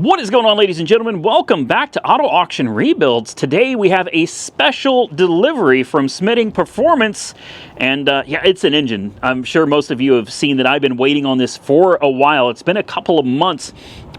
What is going on, ladies and gentlemen? Welcome back to Auto Auction Rebuilds. Today we have a special delivery from Smeding Performance, and yeah, it's an engine. I'm sure most of you have seen that I've been waiting on this for a while. It's been a couple of months,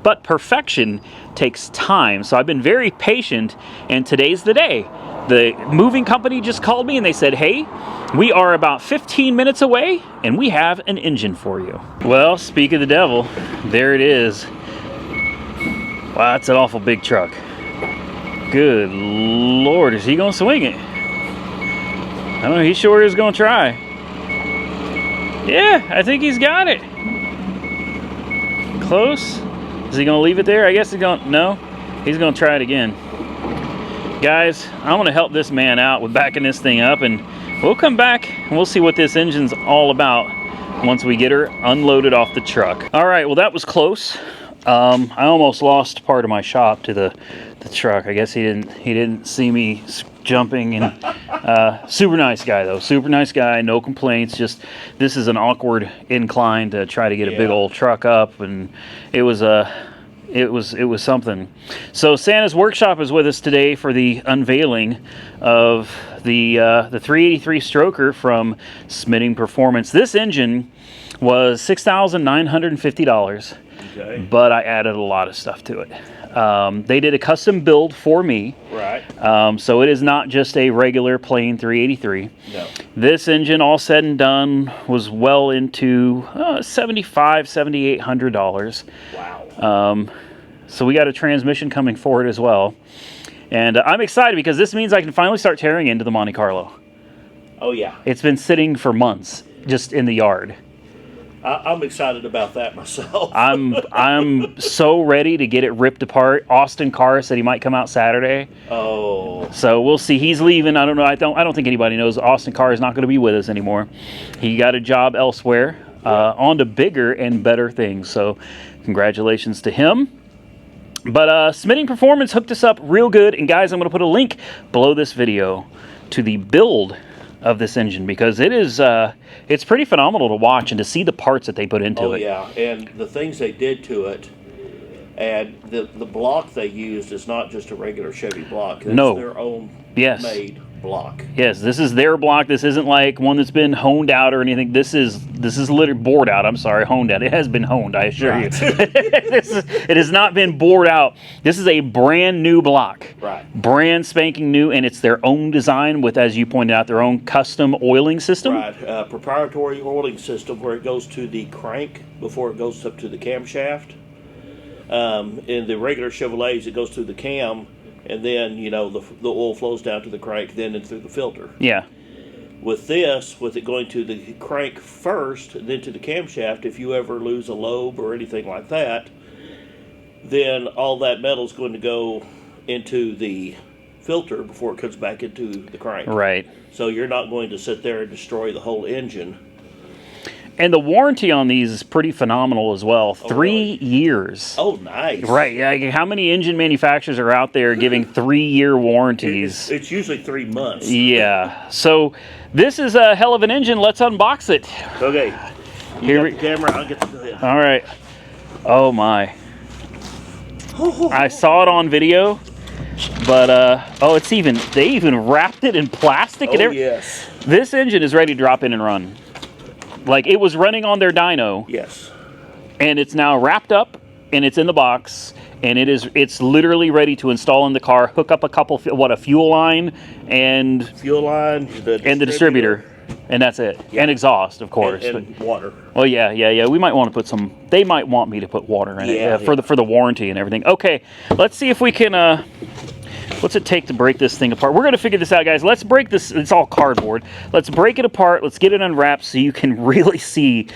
but perfection takes time, so I've been very patient, and today's the day. The moving company just called me and they said, hey, we are about 15 minutes away and we have an engine for you. Well, speak of the devil, there it is. Wow, that's an awful big truck. Good Lord, is he gonna swing it? I don't know, he sure is gonna try. Yeah, I think he's got it. Close. Is he gonna leave it there? I guess he's gonna, no, he's gonna try it again. Guys, I'm gonna help this man out with backing this thing up, and we'll come back and we'll see what this engine's all about once we get her unloaded off the truck. All right, well, that was close. I almost lost part of my shop to the truck. I guess he didn't see me jumping, and super nice guy though. Super nice guy, no complaints. Just this is an awkward incline to try to get a big old truck up, and it was something. So Santa's Workshop is with us today for the unveiling of the 383 stroker from Smeding Performance. This engine was $6,950. Okay. But I added a lot of stuff to it. They did a custom build for me. Right. So it is not just a regular plain 383. No. This engine, all said and done, was well into $7,500–7,800. Wow. So we got a transmission coming for it as well. And I'm excited because this means I can finally start tearing into the Monte Carlo. Oh, yeah. It's been sitting for months just in the yard. I'm excited about that myself. I'm so ready to get it ripped apart. Austin Carr said he might come out Saturday. Oh. So we'll see. He's leaving. I don't know. I don't think anybody knows. Austin Carr is not going to be with us anymore. He got a job elsewhere, on to bigger and better things. So congratulations to him. But Smeding Performance hooked us up real good. And guys, I'm going to put a link below this video to the build of this engine, because it is it's pretty phenomenal to watch and to see the parts that they put into it. Oh yeah, and the things they did to it, and the block they used is not just a regular Chevy block. It's their own made block. Yes, this is their block. This isn't like one that's been honed out or anything. This is literally bored out. I'm sorry, honed out. It has been honed, I assure you. It has not been bored out. This is a brand new block. Right. Brand spanking new, and it's their own design with, as you pointed out, their own custom oiling system. Right. Proprietary oiling system where it goes to the crank before it goes up to the camshaft. In the regular Chevrolets, it goes through the cam, and then, you know, the oil flows down to the crank, then and through the filter. Yeah. With this, with it going to the crank first, then to the camshaft, if you ever lose a lobe or anything like that, then all that metal is going to go into the filter before it comes back into the crank. Right. So you're not going to sit there and destroy the whole engine. And the warranty on these is pretty phenomenal as well. 3 years. Oh, nice. Right. Yeah. How many engine manufacturers are out there giving 3-year warranties? It's usually 3 months. Yeah. So this is a hell of an engine. Let's unbox it. Okay. Here get the camera. I'll get the. All right. Oh my. I saw it on video, but they even wrapped it in plastic and everything. Yes. This engine is ready to drop in and run. Like, it was running on their dyno. Yes. And it's now wrapped up, and it's in the box, and it's literally ready to install in the car, hook up a couple, a fuel line, and... Fuel line, the distributor. And that's it. Yeah. And exhaust, of course. And water. Oh, yeah. We might want to put some... They might want me to put water in it for the warranty and everything. Okay, let's see if we can... What's it take to break this thing apart? We're going to figure this out, guys. Let's break this. It's all cardboard. Let's break it apart. Let's get it unwrapped so you can really see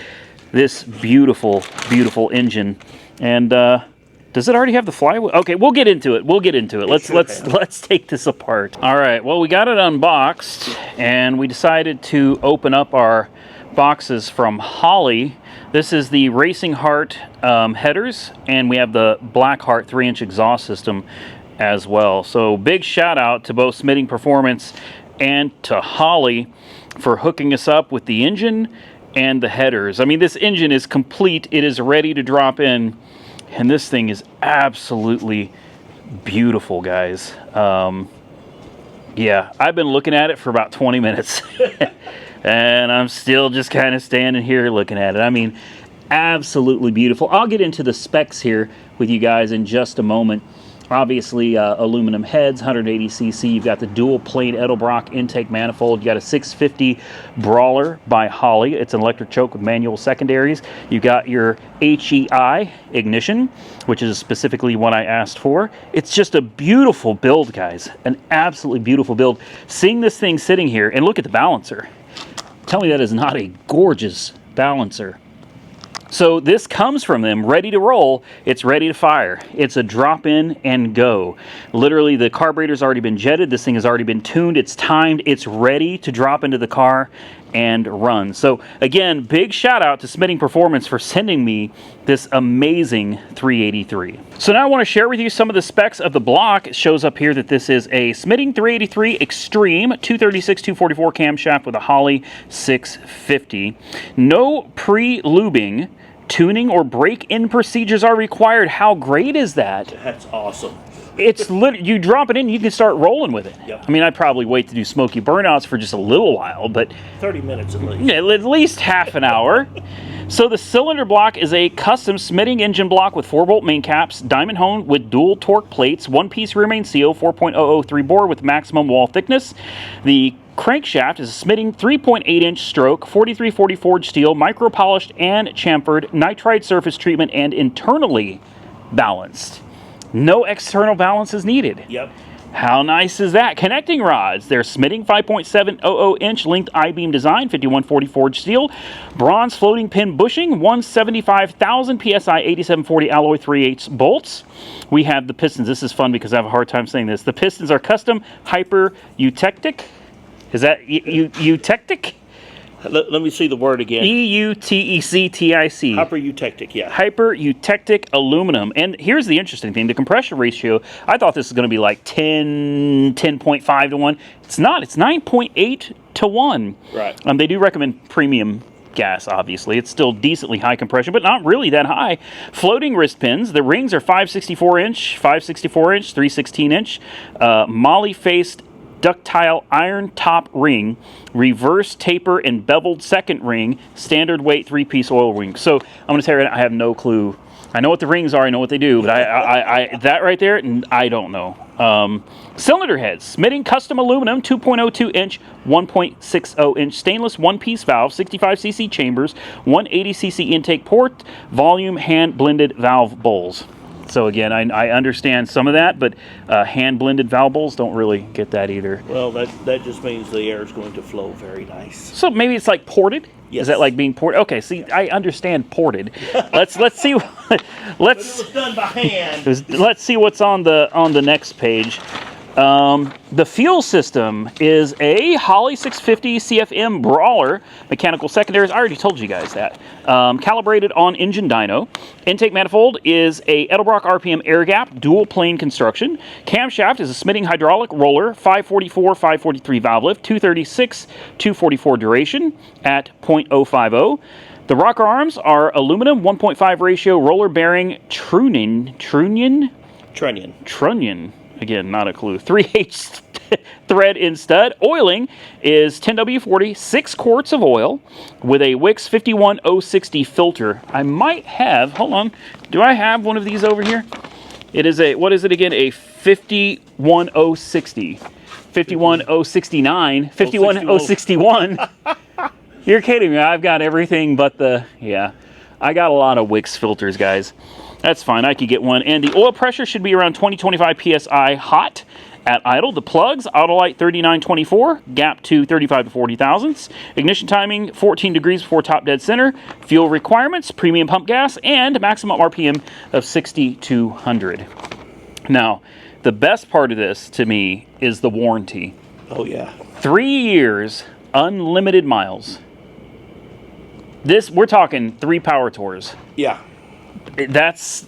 this beautiful, beautiful engine. And does it already have the flywheel? Okay, we'll get into it. Let's take this apart. All right. Well, we got it unboxed, and we decided to open up our boxes from Holley. This is the Racing Heart headers, and we have the Black Heart 3-inch exhaust system as well. So big shout out to both Smeding Performance and to Holley for hooking us up with the engine and the headers. I mean, this engine is complete. It is ready to drop in. And this thing is absolutely beautiful, guys. Yeah, I've been looking at it for about 20 minutes. And I'm still just kind of standing here looking at it. I mean, absolutely beautiful. I'll get into the specs here with you guys in just a moment. Obviously, aluminum heads, 180cc. You've got the dual plane Edelbrock intake manifold. You got a 650 Brawler by Holley. It's an electric choke with manual secondaries. You got your HEI ignition, which is specifically what I asked for. It's just a beautiful build, guys. An absolutely beautiful build. Seeing this thing sitting here, and look at the balancer. Tell me that is not a gorgeous balancer. So this comes from them ready to roll. It's ready to fire. It's a drop in and go. Literally, the carburetor's already been jetted. This thing has already been tuned. It's timed. It's ready to drop into the car and run. So again, big shout out to Smeding Performance for sending me this amazing 383. So now I want to share with you some of the specs of the block. It shows up here that this is a Smeding 383 Extreme 236-244 camshaft with a Holley 650. No pre-lubing, tuning, or break-in procedures are required. How great is that? That's awesome. It's you drop it in, you can start rolling with it. Yep. I mean, I'd probably wait to do smoky burnouts for just a little while, but 30 minutes at least. yeah, at least half an hour. So the cylinder block is a custom Smeding engine block with 4-bolt main caps, diamond honed with dual torque plates, one-piece rear main seal, 4.003 bore with maximum wall thickness. The crankshaft is a Smeding 3.8-inch stroke, 4340 forged steel, micro-polished and chamfered, nitride surface treatment, and internally balanced. No external balance is needed. Yep. How nice is that? Connecting rods. They're Smeding 5.700-inch linked I-beam design, 5140 forged steel, bronze floating pin bushing, 175,000 PSI 8740 alloy 3/8 bolts. We have the pistons. This is fun because I have a hard time saying this. The pistons are custom hyper eutectic. Is that eutectic? Let me see the word again. E-U-T-E-C-T-I-C. Hyper-eutectic, yeah. Hyper-eutectic aluminum. And here's the interesting thing. The compression ratio, I thought this was going to be like 10.5 to 1. It's not. It's 9.8 to 1. Right. They do recommend premium gas, obviously. It's still decently high compression, but not really that high. Floating wrist pins. The rings are 564-inch, 564-inch, 316-inch. Molly-faced ductile iron top ring, reverse taper and beveled second ring, standard weight 3-piece oil ring. So I'm going to tell you, I have no clue. I know what the rings are, I know what they do, but I that right there, I don't know. Cylinder heads, Smeding custom aluminum, 2.02-inch, 1.60-inch stainless one-piece valve, 65cc chambers, 180cc intake port, volume hand-blended valve bowls. So again, I understand some of that, but hand-blended valve bowls don't really get that either. Well, that just means the air is going to flow very nice. So maybe it's like ported? Yes. Is that like being ported? Okay, see, I understand ported. Let's see. But it was done by hand. Let's see what's on the next page. The fuel system is a Holley 650 CFM Brawler, mechanical secondaries. I already told you guys that. Calibrated on engine dyno. Intake manifold is a Edelbrock RPM air gap, dual plane construction. Camshaft is a Smeding hydraulic roller, 544, 543 valve lift, 236, 244 duration at 0.050. The rocker arms are aluminum, 1.5 ratio roller bearing trunnion. Again, not a clue. 3/8 thread in stud. Oiling is 10W40, 6 quarts of oil with a Wix 51060 filter. I might have, hold on, do I have one of these over here? It is a, what is it again? A 51060. 51069. 51061. You're kidding me. I've got everything but the, yeah. I got a lot of Wix filters, guys. That's fine. I could get one. And the oil pressure should be around 20-25 PSI hot at idle. The plugs, Autolite 3924, gap to 35 to 40 thousandths. Ignition timing, 14 degrees before top dead center. Fuel requirements, premium pump gas, and maximum RPM of 6,200. Now, the best part of this, to me, is the warranty. Oh, yeah. 3 years, unlimited miles. This, we're talking 3 power tours. Yeah. That's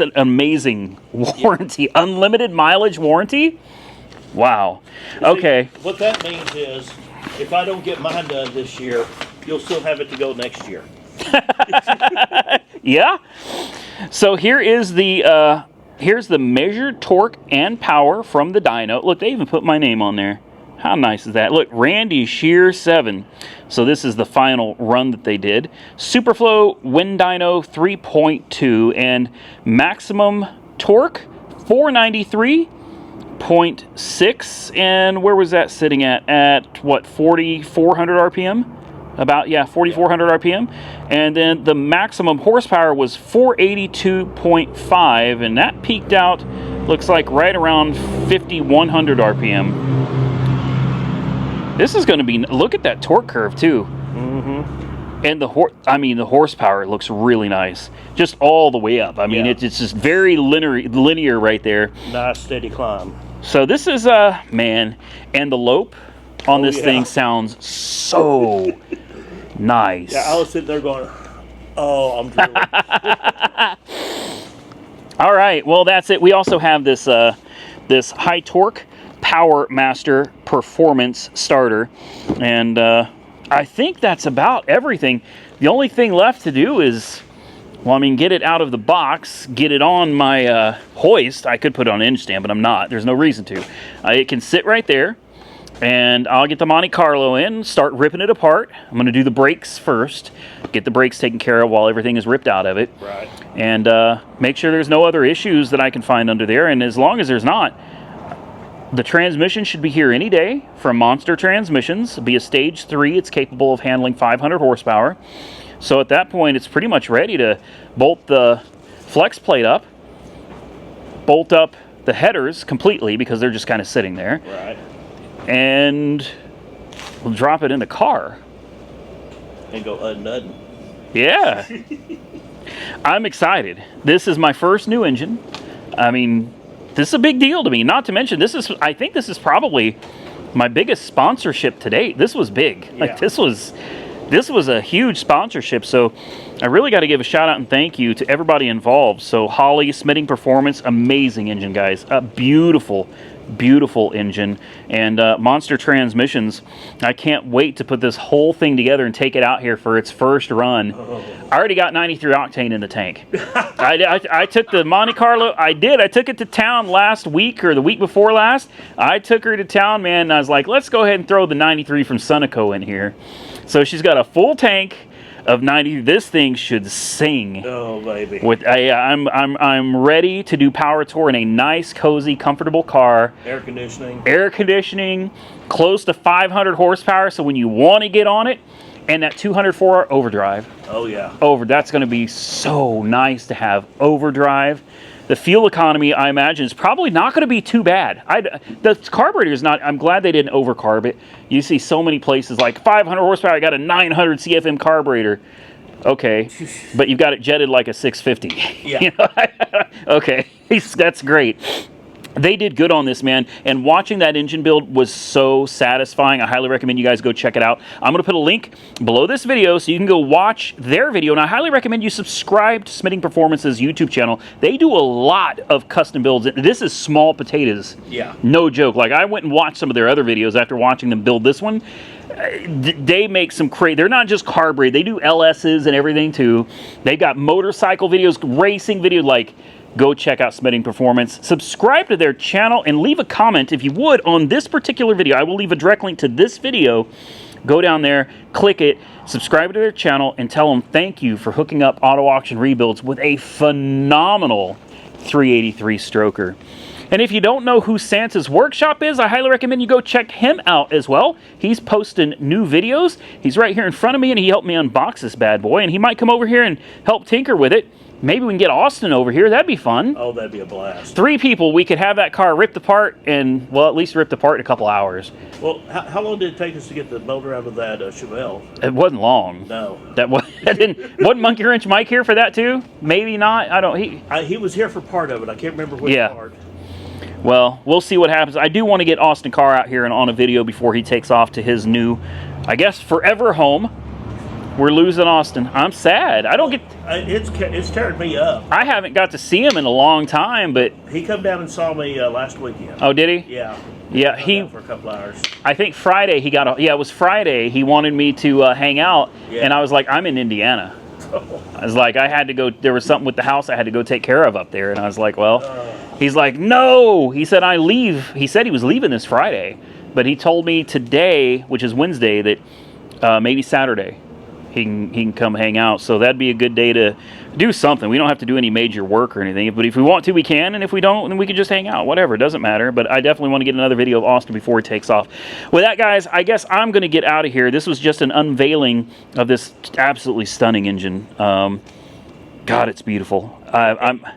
an amazing warranty. Yeah. Unlimited mileage warranty? Wow. Okay. See, what that means is, if I don't get mine done this year, you'll still have it to go next year. Yeah? So here is the here's the measured torque and power from the dyno. Look, they even put my name on there. How nice is that? Look, Randy Shear 7. So this is the final run that they did. Superflow Wind Dyno 3.2 and maximum torque 493.6. And where was that sitting at? At what, 4,400 RPM? About, yeah, 4,400 RPM. And then the maximum horsepower was 482.5, and that peaked out, looks like right around 5,100 RPM. This is going to be, look at that torque curve too. Mm-hmm. And the horsepower looks really nice, just all the way up. I mean, it's just very linear right there. Nice steady climb. So this is man, and the lope on this thing sounds so nice. Yeah, I was sitting there going, oh, I'm drooling. All right, well that's it. We also have this this high torque Power Master Performance starter, and I think that's about everything. The only thing left to do is, well, I mean, get it out of the box, get it on my hoist. I could put it on an hinge stand, but I'm not. There's no reason to. It can sit right there, and I'll get the Monte Carlo in, start ripping it apart. I'm going to do the brakes first, get the brakes taken care of while everything is ripped out of it, right? And make sure there's no other issues that I can find under there. And as long as there's not, the transmission should be here any day from Monster Transmissions. It'll be a stage 3. It's capable of handling 500 horsepower. So at that point, it's pretty much ready to bolt the flex plate up, bolt up the headers completely because they're just kind of sitting there. Right. And we'll drop it in the car. And go unnutting. Yeah. I'm excited. This is my first new engine. I mean, this is a big deal to me. Not to mention, I think this is probably my biggest sponsorship to date. This was big. Yeah. Like this was a huge sponsorship. So I really got to give a shout out and thank you to everybody involved. So Holly, Smeding Performance, amazing engine, guys. A beautiful engine. And Monster Transmissions, I can't wait to put this whole thing together and take it out here for its first run. I already got 93 octane in the tank. I took the Monte Carlo, I took it to town last week or the week before last. I took her to town, man, and I was like, let's go ahead and throw the 93 from Sunoco in here. So she's got a full tank of 90. This thing should sing. Oh, baby. With I'm ready to do power tour in a nice, cozy, comfortable car. Air conditioning, close to 500 horsepower. So when you want to get on it, and that 204 overdrive. Oh yeah. That's going to be so nice to have overdrive. The fuel economy, I imagine, is probably not going to be too bad. The carburetor is not. I'm glad they didn't overcarb it. You see so many places like 500 horsepower. I got a 900 CFM carburetor. Okay, but you've got it jetted like a 650. Yeah. You know? Okay, that's great. They did good on this, man, and watching that engine build was so satisfying. I highly recommend you guys go check it out. I'm going to put a link below this video so you can go watch their video, and I highly recommend you subscribe to Smeding Performance's YouTube channel. They do a lot of custom builds. This is small potatoes. Yeah. No joke. Like, I went and watched some of their other videos after watching them build this one. They make some crazy. They're not just carbureted. They do LSs and everything, too. They've got motorcycle videos, racing videos, like... Go check out Smeding Performance. Subscribe to their channel and leave a comment if you would on this particular video. I will leave a direct link to this video. Go down there, click it, subscribe to their channel, and tell them thank you for hooking up Auto Auction Rebuilds with a phenomenal 383 stroker. And if you don't know who Santa's Workshop is, I highly recommend you go check him out as well. He's posting new videos. He's right here in front of me, and he helped me unbox this bad boy, and he might come over here and help tinker with it. Maybe we can get Austin over here. That'd be fun. Oh, that'd be a blast. 3 people, we could have that car ripped apart and, well, at least ripped apart in a couple hours. Well, how long did it take us to get the motor out of that Chevelle? It wasn't long. No. Wasn't Monkey Wrench Mike here for that too? Maybe not. I don't. He was here for part of it. I can't remember which part. Well, we'll see what happens. I do want to get Austin Carr out here and on a video before he takes off to his new, I guess, forever home. We're losing Austin. I'm sad. I don't get... It's tearing me up. I haven't got to see him in a long time, but... He come down and saw me last weekend. Oh, did he? Yeah. Yeah, for a couple hours. I think Friday he got... it was Friday. He wanted me to hang out, and I was like, I'm in Indiana. I was like, I had to go, there was something with the house I had to go take care of up there. And I was like, well, he's like, no. He said, he said he was leaving this Friday. But he told me today, which is Wednesday, that maybe Saturday he can come hang out. So that'd be a good day to do something. We don't have to do any major work or anything. But if we want to, we can. And if we don't, then we can just hang out. Whatever. It doesn't matter. But I definitely want to get another video of Austin before he takes off. With that, guys, I guess I'm going to get out of here. This was just an unveiling of this absolutely stunning engine. God, it's beautiful.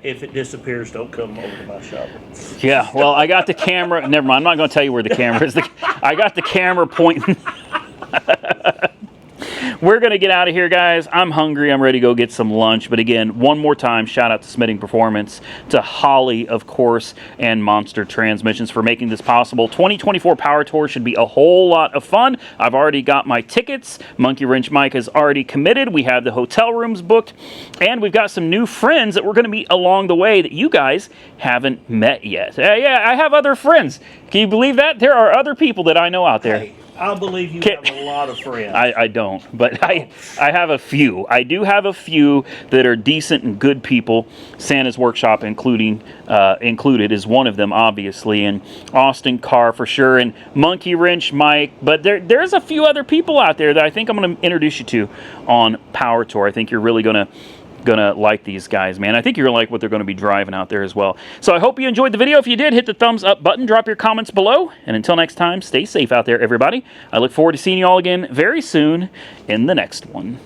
If it disappears, don't come over to my shop. Yeah, well, I got the camera. Never mind. I'm not going to tell you where the camera is. I got the camera pointing. We're going to get out of here, guys. I'm hungry. I'm ready to go get some lunch. But again, one more time, shout out to Smeding Performance, to Holly, of course, and Monster Transmissions for making this possible. 2024 Power Tour should be a whole lot of fun. I've already got my tickets. Monkey Wrench Mike has already committed. We have the hotel rooms booked. And we've got some new friends that we're going to meet along the way that you guys haven't met yet. Yeah, I have other friends. Can you believe that? There are other people that I know out there. Hey, I believe you have a lot of friends. I don't, but I have a few. I do have a few that are decent and good people. Santa's Workshop included is one of them, obviously, and Austin Carr for sure, and Monkey Wrench Mike. But there's a few other people out there that I think I'm going to introduce you to on Power Tour. I think you're really gonna like these guys, man. I think you're gonna like what they're gonna be driving out there as well. So I hope you enjoyed the video. If you did, hit the thumbs up button, drop your comments below, and until next time, stay safe out there, everybody. I look forward to seeing you all again very soon in the next one.